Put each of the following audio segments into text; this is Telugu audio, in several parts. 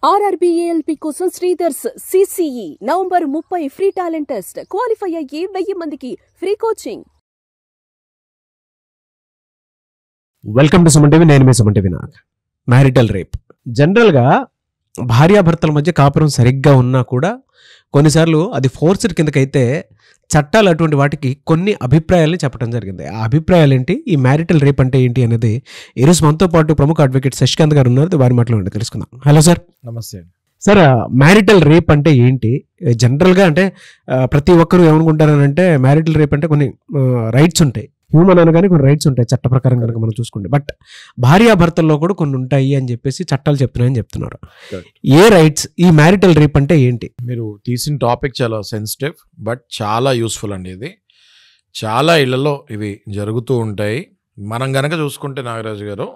ఆర్ఆర్బీఏఎల్పీ కోసం Sridhar's CCE November 30 free talent test. Qualify అయ్యి 1000 మందికి free coaching. Welcome to Suman TV. నేను మీ సుమన్ టీవీ. మ్యారిటల్ రేప్ జనరల్గా భార్యాభర్తల మధ్య కాపురం సరిగ్గా ఉన్నా కూడా కొన్నిసార్లు అది ఫోర్స్డ్ కిందకైతే చట్టాలు అటువంటి వాటికి కొన్ని అభిప్రాయాలని చెప్పడం జరిగింది. ఆ అభిప్రాయాలు ఏంటి, ఈ మ్యారిటల్ రేప్ అంటే ఏంటి అనేది ఈరోజు మనతో పాటు ప్రముఖ అడ్వకేట్ శశికాంత్ గారు ఉన్నారు. వారి మాటలో తెలుసుకుందాం. Hello sir. నమస్తే సార్, మ్యారిటల్ రేప్ అంటే ఏంటి? జనరల్గా అంటే ప్రతి ఒక్కరు ఏమనుకుంటారనంటే మ్యారిటల్ రేప్ అంటే కొన్ని రైట్స్ ఉంటాయి, హ్యూమన్ అనగానే కొన్ని రైట్స్ ఉంటాయి చట్ట ప్రకారం కనుక మనం చూసుకుంటే. బట్ భార్యాభర్తల్లో కూడా కొన్ని ఉంటాయి అని చెప్పేసి చట్టాలు చెప్తున్నాయని చెప్తున్నారు. ఏ రైట్స్ ఈ మ్యారిటల్ రేప్ అంటే ఏంటి? మీరు తీసిన టాపిక్ చాలా సెన్సిటివ్ బట్ చాలా యూస్ఫుల్ అండి. ఇది చాలా ఇళ్లలో ఇవి జరుగుతూ ఉంటాయి. మనం గనక చూసుకుంటే నాగరాజు గారు,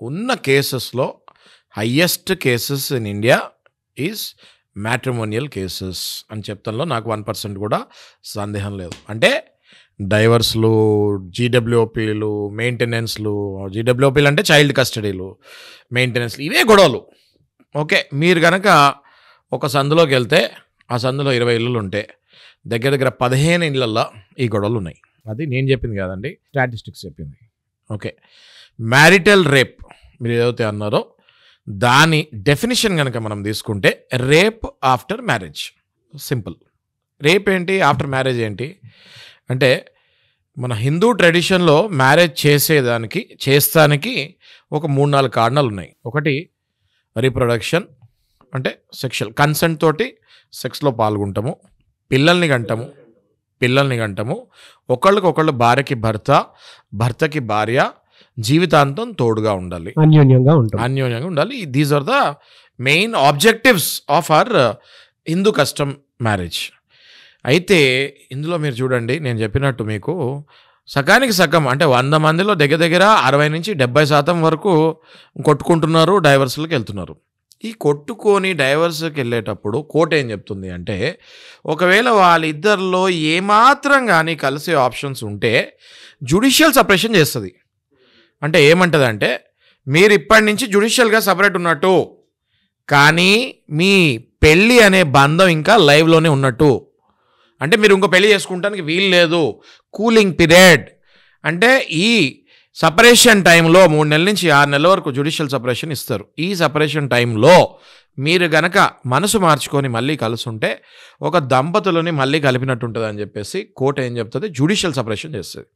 ఉన్న కేసెస్లో highest cases in India is matrimonial cases అని చెప్తాలో నాకు 1% కూడా సందేహం లేదు. అంటే డైవర్స్లు, జీడబ్ల్యూఓపీలు, మెయింటెనెన్స్లు, జీడబ్ల్యూఓపీలు అంటే చైల్డ్ కస్టడీలు, మెయింటెనెన్స్లు, ఇవే గొడవలు. ఓకే, మీరు కనుక ఒక సందులోకి వెళ్తే ఆ సందులో 20 ఇళ్ళు ఉంటే దగ్గర దగ్గర 15 ఇళ్ళల్లో ఈ గొడవలు ఉన్నాయి. అది నేను చెప్పింది కాదండి, స్టాటిస్టిక్స్ చెప్పింది. ఓకే, మ్యారిటల్ రేప్ మీరు ఏదైతే అన్నారో దాని డెఫినిషన్ కనుక మనం తీసుకుంటే rape after marriage. Simple. Rape ఏంటి, ఆఫ్టర్ మ్యారేజ్ ఏంటి అంటే, మన హిందూ ట్రెడిషన్లో మ్యారేజ్ చేస్తానికి ఒక 3-4 కారణాలు ఉన్నాయి. ఒకటి రీప్రొడక్షన్, అంటే సెక్షువల్ కన్సెంట్ తోటి సెక్స్లో పాల్గొంటాము, పిల్లల్ని కంటాము, ఒకళ్ళకొకళ్ళు, భార్యకి భర్త, భర్తకి భార్య జీవితాంతం తోడుగా ఉండాలి, అన్యోన్యంగా ఉండాలి. These are the main objectives of our Hindu custom marriage. అయితే ఇందులో మీరు చూడండి, నేను చెప్పినట్టు మీకు సగానికి సగం అంటే 100 మందిలో దగ్గర దగ్గర 60-70% వరకు కొట్టుకుంటున్నారు, డైవర్స్లకు వెళ్తున్నారు. ఈ కొట్టుకొని డైవర్స్కి వెళ్ళేటప్పుడు కోర్టు ఏం చెప్తుంది అంటే, ఒకవేళ వాళ్ళిద్దరిలో ఏమాత్రం కానీ కలిసే ఆప్షన్స్ ఉంటే జ్యుడిషియల్ సపరేషన్ చేస్తుంది. అంటే ఏమంటుందంటే, మీరు ఇప్పటి నుంచి జ్యుడిషియల్గా సపరేట్ ఉన్నట్టు, కానీ మీ పెళ్ళి అనే బంధం ఇంకా లైవ్లోనే ఉన్నట్టు. అంటే మీరు ఇంకో పెళ్లి చేసుకుంటానికి వీలు లేదు. కూలింగ్ పీరియడ్ అంటే ఈ సపరేషన్ టైంలో 3 నెలల నుంచి 6 నెలల వరకు జ్యుడిషియల్ సపరేషన్ ఇస్తారు. ఈ సపరేషన్ టైంలో మీరు గనక మనసు మార్చుకొని మళ్ళీ కలుసుంటే ఒక దంపతులని మళ్ళీ కలిపినట్టు ఉంటుంది అని చెప్పేసి కోర్టు ఏం చెప్తుంది, జ్యుడిషియల్ సపరేషన్ చేస్తుంది.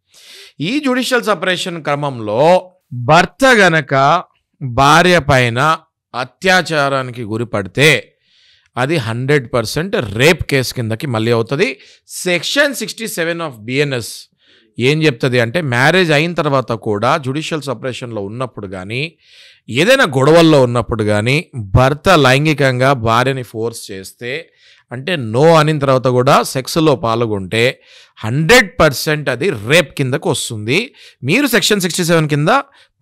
ఈ జ్యుడిషియల్ సపరేషన్ క్రమంలో భర్త గనక భార్య పైన అత్యాచారానికి గురిపడితే అది 100% రేప్ కేసు కిందకి మళ్ళీ అవుతుంది. సెక్షన్ 67 ఆఫ్ బిఎన్ఎస్ ఏం చెప్తుంది అంటే, మ్యారేజ్ అయిన తర్వాత కూడా జ్యుడిషియల్ సపరేషన్లో ఉన్నప్పుడు కానీ, ఏదైనా గొడవల్లో ఉన్నప్పుడు కానీ భర్త లైంగికంగా భార్యని ఫోర్స్ చేస్తే, అంటే నో అనిన తర్వాత కూడా సెక్స్లో పాల్గొంటే 100% అది రేప్ కిందకు వస్తుంది. మీరు సెక్షన్ 67 కింద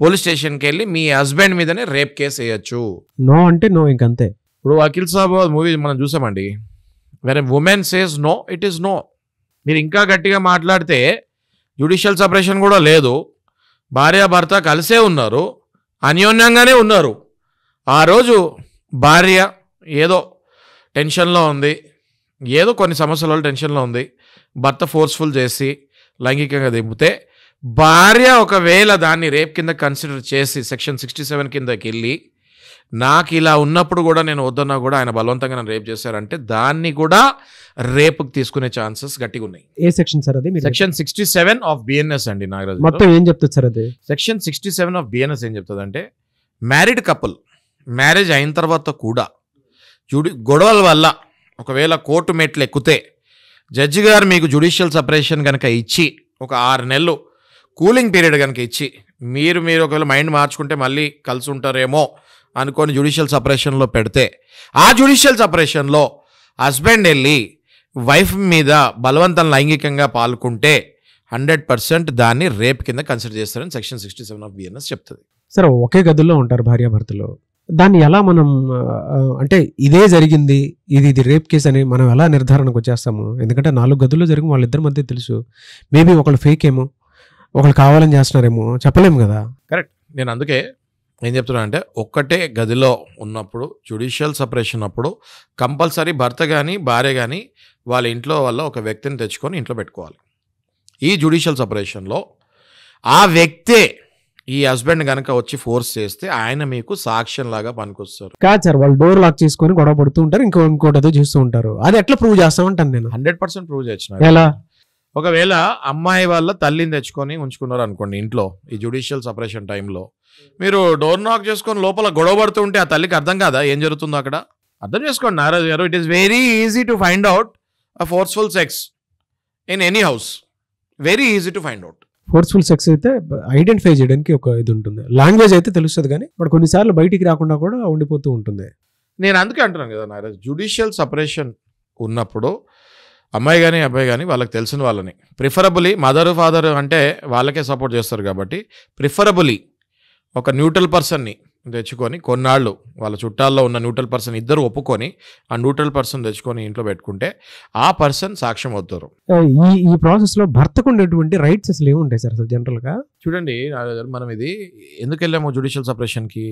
పోలీస్ స్టేషన్కి వెళ్ళి మీ హస్బెండ్ మీదనే రేప్ కేసు వేయచ్చు. నో అంటే నో, ఇంకంతే. ఇప్పుడు వకీల్ సాబ్ మూవీ మనం చూసామండి, when women says no it is no. మీరు ఇంకా గట్టిగా మాట్లాడితే జ్యుడిషియల్ సపరేషన్ కూడా లేదు, భార్యాభర్త కలిసే ఉన్నారు, అన్యోన్యంగానే ఉన్నారు. ఆ రోజు భార్య ఏదో టెన్షన్లో ఉంది, ఏదో కొన్ని సమస్యల వల్ల టెన్షన్లో ఉంది, భర్త ఫోర్స్ఫుల్ చేసి లైంగికంగా దింపితే భార్య ఒకవేళ దాన్ని రేప్ కింద కన్సిడర్ చేసి సెక్షన్ 67 కిందకి వెళ్ళి, నాకు ఇలా ఉన్నప్పుడు కూడా నేను వద్దన్నా కూడా ఆయన బలవంతంగా నన్ను రేప్ చేశారంటే దాన్ని కూడా రేపుకి తీసుకునే ఛాన్సెస్ గట్టిగా ఉన్నాయి. ఏ సెక్షన్ సార్ అది? సెక్షన్ 67 ఆఫ్ బిఎన్ఎస్ అండి నాగరాజు. మొత్తం ఏం చెప్తుంది సార్ అది? సెక్షన్ 67 ఆఫ్ బిఎన్ఎస్ ఏం చెప్తుంది అంటే, మ్యారీడ్ కపుల్ మ్యారేజ్ అయిన తర్వాత కూడా గొడవల వల్ల ఒకవేళ కోర్టు మెట్లు ఎక్కితే జడ్జి గారు మీకు జ్యుడిషియల్ సపరేషన్ కనుక ఇచ్చి ఒక 6 నెలలు కూలింగ్ పీరియడ్ కనుక ఇచ్చి, మీరు ఒకవేళ మైండ్ మార్చుకుంటే మళ్ళీ కలిసి ఉంటారేమో అనుకొని జ్యుడిషియల్ సపరేషన్లో పెడితే, ఆ జ్యుడిషియల్ సపరేషన్లో హస్బెండ్ వెళ్ళి వైఫ్ మీద బలవంతం లైంగికంగా పాల్గొంటే 100% దాన్ని రేప్ కింద కన్సిడర్ చేస్తారని సెక్షన్ 67 ఆఫ్ బిఎన్ఎస్ చెప్తుంది. సరే, ఒకే గదుల్లో ఉంటారు భార్యాభర్తలు, దాన్ని ఎలా మనం అంటే ఇదే జరిగింది, ఇది రేప్ కేసు అని మనం ఎలా నిర్ధారణకు వచ్చేస్తాము? ఎందుకంటే 4 గదుల్లో జరిగి వాళ్ళిద్దరి మధ్య తెలుసు. మేబీ ఒకళ్ళు ఫేక్ ఏమో, ఒకళ్ళు కావాలని చేస్తున్నారేమో, చెప్పలేము కదా. కరెక్ట్. నేను అందుకే ఏం చెప్తున్నా అంటే ఒక్కటే గదిలో ఉన్నప్పుడు జ్యుడిషియల్ సపరేషన్ అప్పుడు కంపల్సరీ భర్త కానీ భార్య కానీ వాళ్ళ ఇంట్లో వల్ల ఒక వ్యక్తిని తెచ్చుకొని ఇంట్లో పెట్టుకోవాలి. ఈ జ్యుడిషియల్ సపరేషన్లో ఆ వ్యక్తే ఈ హస్బెండ్ కనుక వచ్చి ఫోర్స్ చేస్తే ఆయన మీకు సాక్ష్యం లాగా పనికొస్తారు. కాదు సార్, వాళ్ళు డోర్ లాక్ చేసుకొని గొడవ పడుతూ ఉంటారు, ఇంకోటి ఏదో చేస్తూ ఉంటారు. అది ఎట్లా ప్రూవ్ చేస్తామంటాను నేను. 100% ప్రూవ్ చేయొచ్చు. ఎలా? ఒకవేళ అమ్మాయి వాళ్ళ తల్లిని తెచ్చుకొని ఉంచుకున్నారు అనుకోండి ఇంట్లో, ఈ జ్యుడిషియల్ సపరేషన్ టైంలో మీరు డోర్ నాక్ చేసుకొని లోపల గొడవ పడుతూ ఉంటే ఆ తల్లికి అర్థం కాదా ఏం జరుగుతుందో అక్కడ? అర్థం చేసుకోండి నారాజు గారు, it is very easy to find out a forceful sex in any house. Very easy to find out. Forceful sex అయితే ఐడెంటిఫై చేయడానికి ఒక ఇది ఉంటుంది, లాంగ్వేజ్ అయితే తెలుస్తుంది, కానీ బట్ కొన్నిసార్లు బయటికి రాకుండా కూడా ఉండిపోతూ ఉంటుంది. నేను అందుకే అంటున్నాను కదా నారాజు, జ్యుడిషియల్ సపరేషన్ ఉన్నప్పుడు అమ్మాయి కానీ అబ్బాయి కానీ వాళ్ళకి తెలిసిన వాళ్ళని, ప్రిఫరబులీ మదర్ ఫాదర్ అంటే వాళ్ళకే సపోర్ట్ చేస్తారు కాబట్టి ప్రిఫరబులీ ఒక న్యూట్రల్ పర్సన్ని తెచ్చుకొని కొన్నాళ్ళు వాళ్ళ చుట్టాల్లో ఉన్న న్యూట్రల్ పర్సన్ ఇద్దరు ఒప్పుకొని ఆ న్యూట్రల్ పర్సన్ తెచ్చుకొని ఇంట్లో పెట్టుకుంటే ఆ పర్సన్ సాక్ష్యం అవుతారు. ఈ ప్రాసెస్లో భర్తకు ఉండేటువంటి రైట్స్ అసలు ఏముంటాయి సార్ అసలు జనరల్గా? చూడండి మనం ఇది ఎందుకు వెళ్ళాము జ్యుడిషియల్ సపరేషన్కి?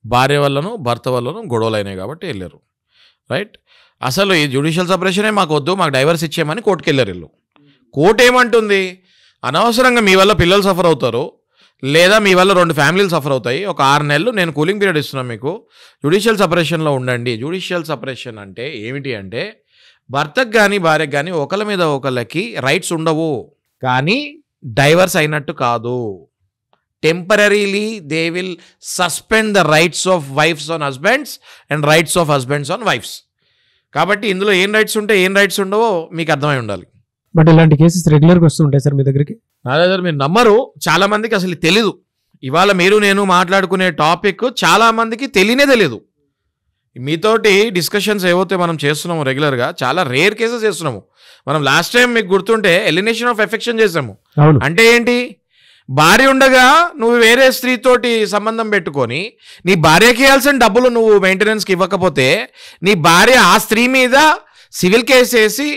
భార్య వల్లను భర్త వల్లను గొడవలు అయినాయి కాబట్టి వెళ్ళారు, రైట్? అసలు ఈ జ్యుడిషియల్ సపరేషనే మాకు వద్దు, మాకు డైవర్స్ ఇచ్చేయమని కోర్టుకి వెళ్ళారు వీళ్ళు. కోర్టు ఏమంటుంది? అనవసరంగా మీ వల్ల పిల్లలు సఫర్ అవుతారు, లేదా మీ వల్ల 2 ఫ్యామిలీలు సఫర్ అవుతాయి, ఒక 6 నెలలు నేను కూలింగ్ పీరియడ్ ఇస్తున్నాను మీకు, జ్యుడిషియల్ సపరేషన్లో ఉండండి. జ్యుడిషియల్ సపరేషన్ అంటే ఏమిటి అంటే భర్తకు కానీ భార్యకు కానీ ఒకళ్ళ మీద ఒకళ్ళకి రైట్స్ ఉండవు, కానీ డైవర్స్ అయినట్టు కాదు. Temporarily they will suspend the rights of wives on husbands and rights of husbands on wives. కాబట్టి ఇందులో ఏం రైట్స్ ఉంటే ఏం రైట్స్ ఉండవో మీకు అర్థమై ఉండాలి. బట్ ఇలాంటి కేసెస్ రెగ్యులర్గా వస్తుంటాయి సార్ మీ దగ్గరికి? నా దగ్గర మీరు నమ్మరు, చాలా మందికి అసలు తెలీదు. ఇవాళ మీరు నేను మాట్లాడుకునే టాపిక్ చాలా మందికి తెలియదు. మీతోటి డిస్కషన్స్ ఏవైతే మనం చేస్తున్నాము రెగ్యులర్గా, చాలా రేర్ కేసెస్ చేస్తున్నాము. మనం లాస్ట్ టైం మీకు గుర్తుంటే ఎలినేషన్ ఆఫ్ ఎఫెక్షన్ చేసాము. అంటే ఏంటి? భార్య ఉండగా నువ్వు వేరే స్త్రీతోటి సంబంధం పెట్టుకొని నీ భార్యకి ఇవ్వాల్సిన డబ్బులు నువ్వు మెయింటెనెన్స్కి ఇవ్వకపోతే నీ భార్య ఆ స్త్రీ మీద సివిల్ కేసు వేసి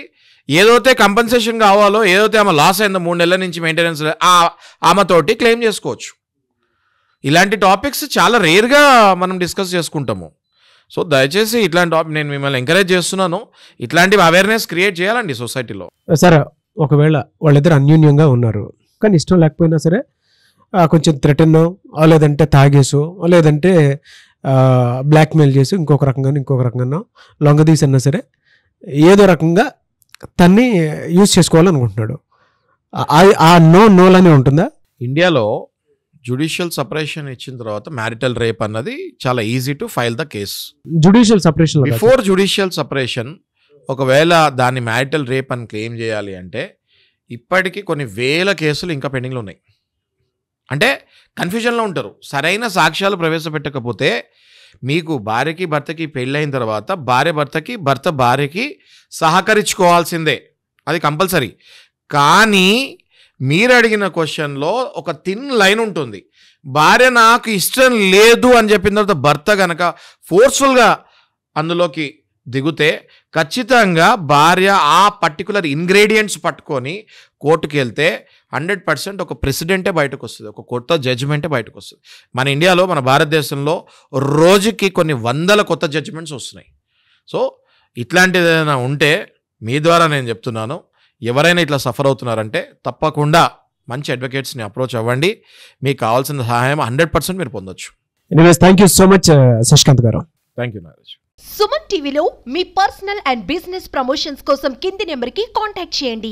ఏదైతే కంపెన్సేషన్ కావాలో, ఏదైతే ఆమె లాస్ అయిందో 3 నెలల నుంచి మెయింటెనెన్స్ ఆమెతోటి క్లెయిమ్ చేసుకోవచ్చు. ఇలాంటి టాపిక్స్ చాలా రేర్గా మనం డిస్కస్ చేసుకుంటాము. సో దయచేసి ఇట్లాంటి టాపిక్ నేను మిమ్మల్ని ఎంకరేజ్ చేస్తున్నాను, ఇట్లాంటివి అవేర్నెస్ క్రియేట్ చేయాలండి సొసైటీలో. సరే, ఒకవేళ వాళ్ళిద్దరు అన్యూన్యంగా ఉన్నారు కానీ ఇష్టం లేకపోయినా సరే కొంచెం థ్రెటనో లేదంటే తాగేసో లేదంటే బ్లాక్మెయిల్ చేసి ఇంకొక రకంగానో లొంగదీసన్నా సరే ఏదో రకంగా తన్ని యూజ్ చేసుకోవాలనుకుంటున్నాడు, ఆ నోలనే ఉంటుందా? ఇండియాలో జ్యుడిషియల్ సపరేషన్ ఇచ్చిన తర్వాత మ్యారిటల్ రేప్ అన్నది చాలా easy to file the case. Judicial separation before judicial separation ఒకవేళ దాన్ని మ్యారిటల్ రేప్ అని క్లెయిమ్ చేయాలి అంటే ఇప్పటికీ కొన్ని వేల కేసులు ఇంకా పెండింగ్లో ఉన్నాయి. అంటే కన్ఫ్యూజన్లో ఉంటారు. సరైన సాక్ష్యాలు ప్రవేశపెట్టకపోతే మీకు భార్యకి భర్తకి పెళ్ళైన తర్వాత భార్య భర్తకి, భర్త భార్యకి సహకరించుకోవాల్సిందే, అది కంపల్సరీ. కానీ మీరు అడిగిన క్వశ్చన్లో ఒక థిన్ లైన్ ఉంటుంది. భార్య నాకు ఇష్టం లేదు అని చెప్పిన తర్వాత భర్త కనుక ఫోర్స్ఫుల్గా అందులోకి దిగుతే ఖచ్చితంగా భార్య ఆ పర్టికులర్ ఇంగ్రీడియంట్స్ పట్టుకొని కోర్టుకి వెళ్తే 100% ఒక ప్రెసిడెంటే బయటకు వస్తుంది, ఒక కొత్త జడ్జిమెంటే బయటకు వస్తుంది. మన ఇండియాలో, మన భారతదేశంలో రోజుకి కొన్ని 100 కొత్త జడ్జిమెంట్స్ వస్తున్నాయి. సో ఇట్లాంటిది ఏదైనా ఉంటే మీ ద్వారా నేను చెప్తున్నాను, ఎవరైనా ఇట్లా సఫర్ అవుతున్నారంటే తప్పకుండా మంచి అడ్వకేట్స్ని అప్రోచ్ అవ్వండి. మీకు కావాల్సిన సహాయం 100% మీరు పొందొచ్చు. Anyways, thank you so much Shashikanth గారు. Thank you Naraj. సుమన్ టీవీలో మీ పర్సనల్ అండ్ బిజినెస్ ప్రమోషన్స్ కోసం కింది నెంబర్కి కాంటాక్ట్ చేయండి.